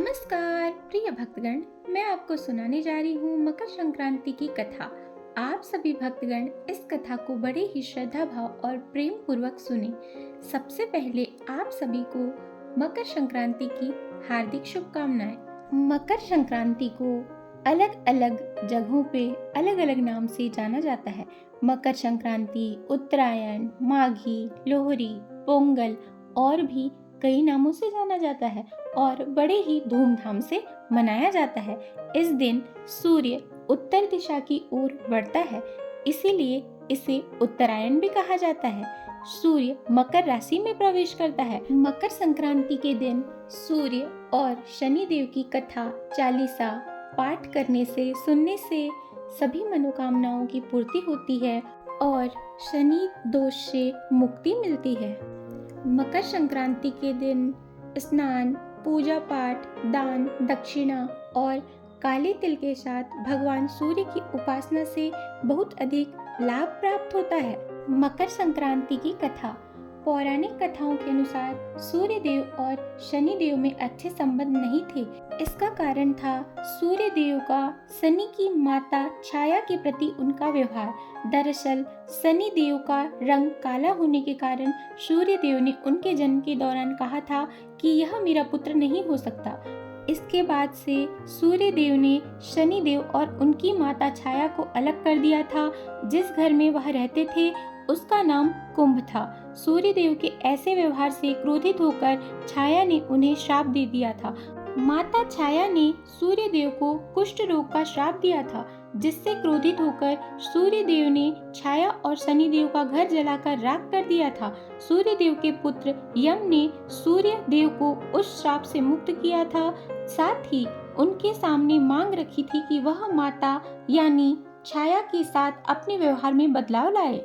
नमस्कार प्रिय भक्तगण, मैं आपको सुनाने जा रही हूँ मकर संक्रांति की कथा। आप सभी भक्तगण इस कथा को बड़े ही श्रद्धा भाव और प्रेम पूर्वक सुने। सबसे पहले आप सभी को मकर संक्रांति की हार्दिक शुभकामनाएं। मकर संक्रांति को अलग अलग जगहों पे अलग अलग नाम से जाना जाता है। मकर संक्रांति, उत्तरायण, माघी, लोहरी, पोंगल और भी कई नामों से जाना जाता है और बड़े ही धूमधाम से मनाया जाता है। इस दिन सूर्य उत्तर दिशा की ओर बढ़ता है, इसीलिए इसे उत्तरायण भी कहा जाता है। सूर्य मकर राशि में प्रवेश करता है। मकर संक्रांति के दिन सूर्य और शनि देव की कथा चालीसा पाठ करने से, सुनने से सभी मनोकामनाओं की पूर्ति होती है और शनि दोष से मुक्ति मिलती है। मकर संक्रांति के दिन स्नान, पूजा पाठ, दान, दक्षिणा और काले तिल के साथ भगवान सूर्य की उपासना से बहुत अधिक लाभ प्राप्त होता है। मकर संक्रांति की कथा। पौराणिक कथाओं के अनुसार सूर्य देव और शनि देव में अच्छे संबंध नहीं थे। इसका कारण था सूर्य देव का शनि की माता छाया के प्रति उनका व्यवहार। दरअसल शनि देव का रंग काला होने के कारण सूर्य देव ने उनके जन्म के दौरान कहा था कि यह मेरा पुत्र नहीं हो सकता। इसके बाद से सूर्य देव ने शनि देव और उनकी माता छाया को अलग कर दिया था। जिस घर में वह रहते थे उसका नाम कुंभ था। सूर्य देव के ऐसे व्यवहार से क्रोधित होकर छाया ने उन्हें श्राप दे दिया था। माता छाया ने सूर्य देव को कुष्ठ रोग का श्राप दिया था, जिससे क्रोधित होकर सूर्य देव ने छाया और शनि देव का घर जलाकर राख कर दिया था। सूर्य देव के पुत्र यम ने सूर्य देव को उस श्राप से मुक्त किया था। साथ ही उनके सामने मांग रखी थी कि वह माता यानी छाया के साथ अपने व्यवहार में बदलाव लाए।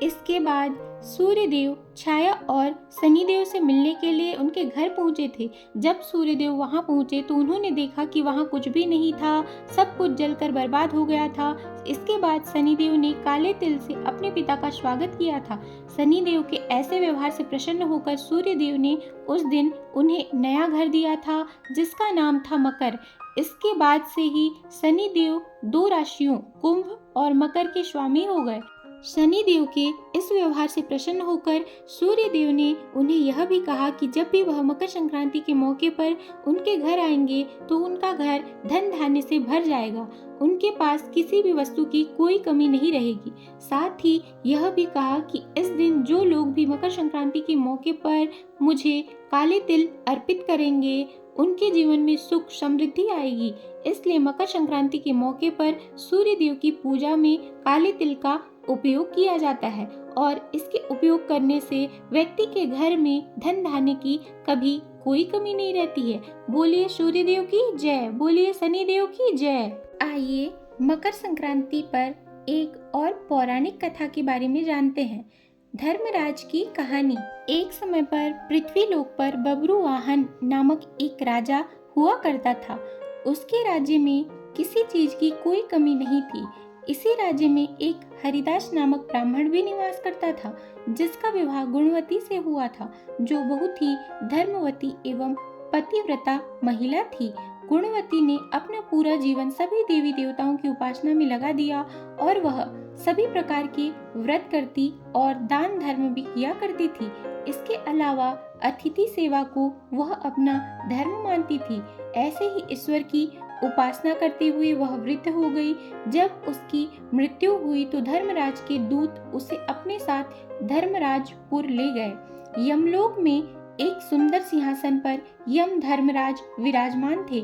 इसके बाद सूर्य देव छाया और शनि देव से मिलने के लिए उनके घर पहुंचे थे। जब सूर्य देव वहां पहुंचे तो उन्होंने देखा कि वहां कुछ भी नहीं था, सब कुछ जलकर बर्बाद हो गया था। इसके बाद शनि देव ने काले तिल से अपने पिता का स्वागत किया था। शनि देव के ऐसे व्यवहार से प्रसन्न होकर सूर्य देव ने उस दिन उन्हें नया घर दिया था, जिसका नाम था मकर। इसके बाद से ही शनि देव दो राशियों कुंभ और मकर के स्वामी हो गए। शनि देव के इस व्यवहार से प्रसन्न होकर सूर्य देव ने उन्हें यह भी कहा कि जब भी वह मकर संक्रांति के मौके पर उनके घर आएंगे तो उनका घर धन धान्य से भर जाएगा, उनके पास किसी भी वस्तु की कोई कमी नहीं रहेगी। साथ ही यह भी कहा कि इस दिन जो लोग भी मकर संक्रांति के मौके पर मुझे काले तिल अर्पित करेंगे उनके जीवन में सुख समृद्धि आएगी। इसलिए मकर संक्रांति के मौके पर सूर्य देव की पूजा में काले तिल का उपयोग किया जाता है और इसके उपयोग करने से व्यक्ति के घर में धन धान्य की कभी कोई कमी नहीं रहती है। बोलिए सूर्य देव की जय, बोलिए शनि देव की जय। आइए मकर संक्रांति पर एक और पौराणिक कथा के बारे में जानते हैं। धर्मराज की कहानी। एक समय पर पृथ्वी लोक पर बब्रुवाहन नामक एक राजा हुआ करता था। उसके राज्य में किसी चीज की कोई कमी नहीं थी। इसी राज्य में एक हरिदास नामक ब्राह्मण भी निवास करता था, जिसका विवाह गुणवती से हुआ था, जो बहुत ही धर्मवती एवं पतिव्रता महिला थी। गुणवती ने अपना पूरा जीवन सभी देवी देवताओं की उपासना में लगा दिया और वह सभी प्रकार के व्रत करती और दान धर्म भी किया करती थी। इसके अलावा अतिथि सेवा को वह अपना धर्म मानती थी। ऐसे ही ईश्वर की उपासना करते हुए वह वृद्ध हो गई। जब उसकी मृत्यु हुई तो धर्मराज के दूत उसे अपने साथ धर्मराजपुर ले गए। यमलोक में एक सुंदर सिंहासन पर यम धर्मराज विराजमान थे।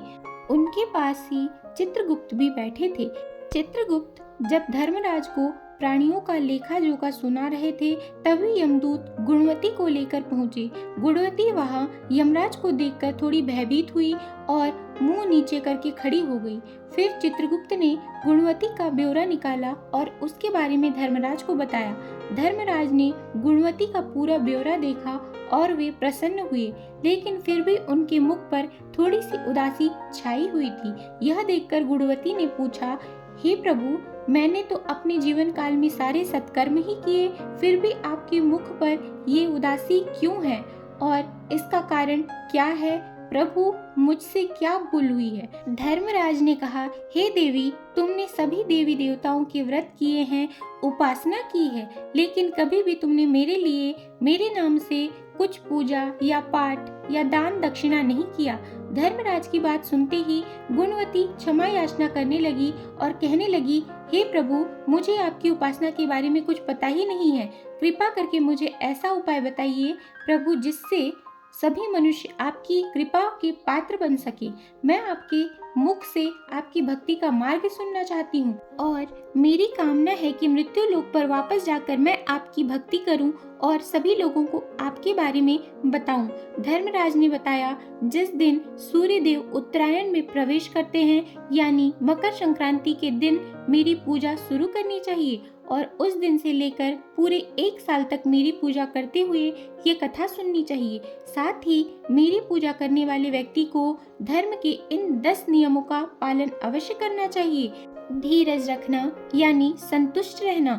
उनके पास ही चित्रगुप्त भी बैठे थे। चित्रगुप्त जब धर्मराज को प्राणियों का लेखा जोखा सुना रहे थे, तभी यमदूत गुणवती को लेकर पहुंचे। गुणवती वहां यमराज को देखकर थोड़ी भयभीत हुई और मुंह नीचे करके खड़ी हो गई। फिर चित्रगुप्त ने गुणवती का ब्यौरा निकाला और उसके बारे में धर्मराज को बताया। धर्मराज ने गुणवती का पूरा ब्यौरा देखा और वे प्रसन्न हुए, लेकिन फिर भी उनके मुख पर थोड़ी सी उदासी छाई हुई थी। यह देखकर गुणवती ने पूछा, हे प्रभु, मैंने तो अपने जीवन काल में सारे सत्कर्म ही किए, फिर भी आपके मुख पर ये उदासी क्यों है और इसका कारण क्या है? प्रभु, मुझसे क्या भूल हुई है? धर्मराज ने कहा, हे देवी, तुमने सभी देवी देवताओं के व्रत किए हैं, उपासना की है, लेकिन कभी भी तुमने मेरे लिए मेरे नाम से कुछ पूजा या पाठ या दान दक्षिणा नहीं किया। धर्मराज की बात सुनते ही गुणवती क्षमा याचना करने लगी और कहने लगी, हे प्रभु, मुझे आपकी उपासना के बारे में कुछ पता ही नहीं है। कृपा करके मुझे ऐसा उपाय बताइए प्रभु, जिससे सभी मनुष्य आपकी कृपा के पात्र बन सके। मैं आपके मुख से आपकी भक्ति का मार्ग सुनना चाहती हूँ और मेरी कामना है कि मृत्यु लोक पर वापस जाकर मैं आपकी भक्ति करूं और सभी लोगों को आपके बारे में बताऊं। धर्मराज ने बताया, जिस दिन सूर्य देव उत्तरायण में प्रवेश करते हैं, यानी मकर संक्रांति के दिन मेरी पूजा शुरू करनी चाहिए और उस दिन से लेकर पूरे 1 साल तक मेरी पूजा करते हुए ये कथा सुननी चाहिए। साथ ही मेरी पूजा करने वाले व्यक्ति को धर्म के इन 10 नियमों का पालन अवश्य करना चाहिए। धीरज रखना यानी संतुष्ट रहना,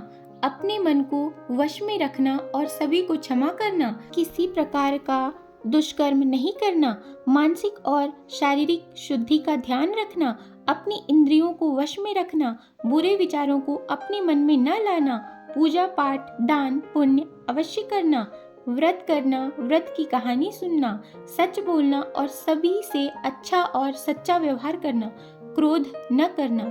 अपने मन को वश में रखना और सभी को क्षमा करना, किसी प्रकार का दुष्कर्म नहीं करना, मानसिक और शारीरिक शुद्धि का ध्यान रखना, अपनी इंद्रियों को वश में रखना, बुरे विचारों को अपने मन में न लाना, पूजा पाठ दान पुण्य अवश्य करना, व्रत करना, व्रत की कहानी सुनना, सच बोलना और सभी से अच्छा और सच्चा व्यवहार करना, क्रोध न करना।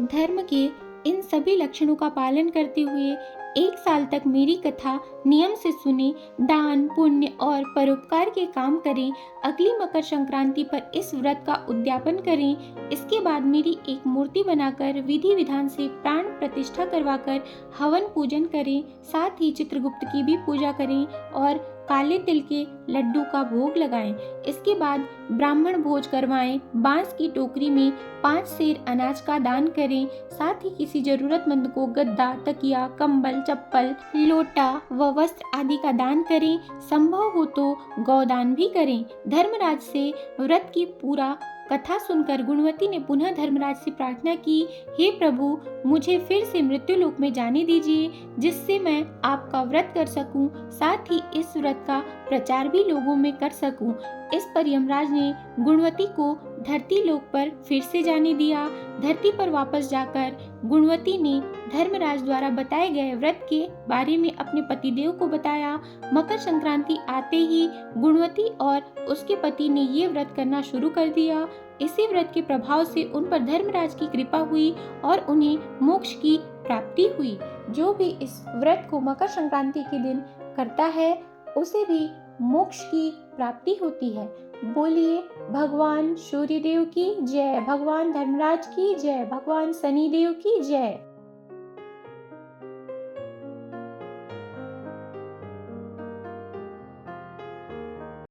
धर्म के इन सभी लक्षणों का पालन करते हुए 1 साल तक मेरी कथा नियम से सुने, दान पुण्य और परोपकार के काम करें। अगली मकर संक्रांति पर इस व्रत का उद्यापन करें। इसके बाद मेरी एक मूर्ति बनाकर विधि विधान से प्राण प्रतिष्ठा करवाकर हवन पूजन करें। साथ ही चित्रगुप्त की भी पूजा करें और काले तिल के लड्डू का भोग लगाएं। इसके बाद ब्राह्मण भोज करवाएं। बांस की टोकरी में 5 सेर अनाज का दान करें। साथ ही किसी जरूरतमंद को गद्दा, तकिया, कंबल, चप्पल, लोटा व वस्त्र आदि का दान करें। संभव हो तो गौदान भी करें। धर्मराज से व्रत की पूरा कथा सुनकर गुणवती ने पुनः धर्मराज से प्रार्थना की, हे प्रभु, मुझे फिर से मृत्यु लोक में जाने दीजिए, जिससे मैं आपका व्रत कर सकूं, साथ ही इस व्रत का प्रचार भी लोगों में कर सकूं। इस पर यमराज ने गुणवती को धरती लोक पर फिर से जाने दिया। धरती पर वापस जाकर गुणवती ने धर्मराज द्वारा बताए गए व्रत के बारे में अपने पतिदेव को बताया। मकर संक्रांति आते ही गुणवती और उसके पति ने ये व्रत करना शुरू कर दिया। इसी व्रत के प्रभाव से उन पर धर्मराज की कृपा हुई और उन्हें मोक्ष की प्राप्ति हुई। जो भी इस व्रत को मकर संक्रांति के दिन करता है, उसे भी मोक्ष की प्राप्ति होती है। बोलिए भगवान सूर्यदेव की जय, भगवान धर्मराज की जय, भगवान शनिदेव की जय।